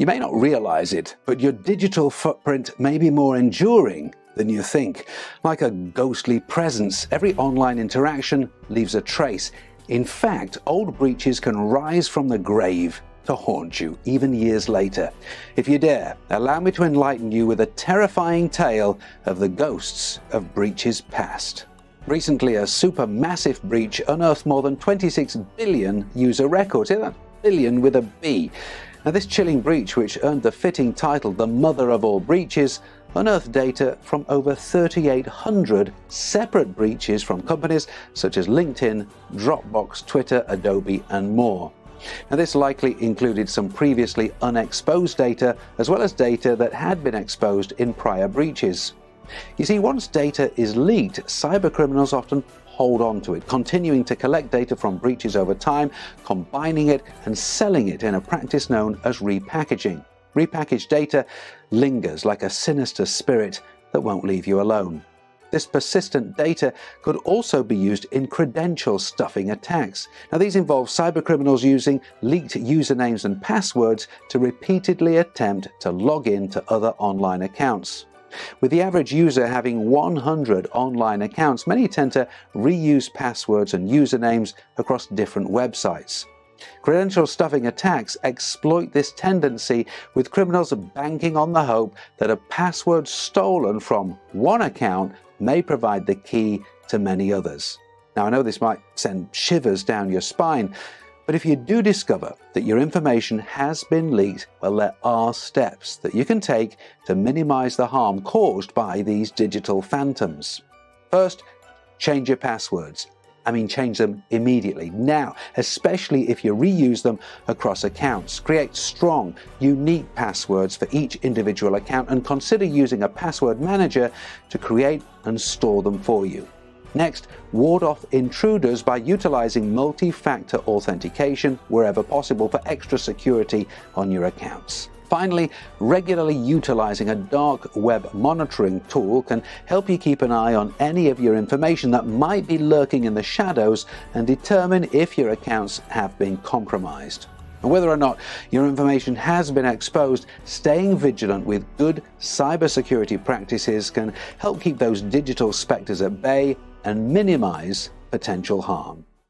You may not realize it, but your digital footprint may be more enduring than you think. Like a ghostly presence, every online interaction leaves a trace. In fact, old breaches can rise from the grave to haunt you, even years later. If you dare, allow me to enlighten you with a terrifying tale of the ghosts of breaches past. Recently, a supermassive breach unearthed more than 26 billion user records. Yeah, that's billion with a B. Now, this chilling breach, which earned the fitting title the mother of all breaches, unearthed data from over 3,800 separate breaches from companies such as LinkedIn, Dropbox, Twitter, Adobe, and more. Now, this likely included some previously unexposed data, as well as data that had been exposed in prior breaches. You see, once data is leaked, cybercriminals often hold on to it, continuing to collect data from breaches over time, combining it and selling it in a practice known as repackaging. Repackaged data lingers like a sinister spirit that won't leave you alone. This persistent data could also be used in credential stuffing attacks. Now, these involve cybercriminals using leaked usernames and passwords to repeatedly attempt to log in to other online accounts. With the average user having 100 online accounts, many tend to reuse passwords and usernames across different websites. Credential stuffing attacks exploit this tendency, with criminals banking on the hope that a password stolen from one account may provide the key to many others. Now, I know this might send shivers down your spine, but if you do discover that your information has been leaked, well, there are steps that you can take to minimize the harm caused by these digital phantoms. First, change your passwords. Change them immediately, now, especially if you reuse them across accounts. Create strong, unique passwords for each individual account and consider using a password manager to create and store them for you. Next, ward off intruders by utilizing multi-factor authentication wherever possible for extra security on your accounts. Finally, regularly utilizing a dark web monitoring tool can help you keep an eye on any of your information that might be lurking in the shadows and determine if your accounts have been compromised. And whether or not your information has been exposed, staying vigilant with good cybersecurity practices can help keep those digital specters at bay and minimize potential harm.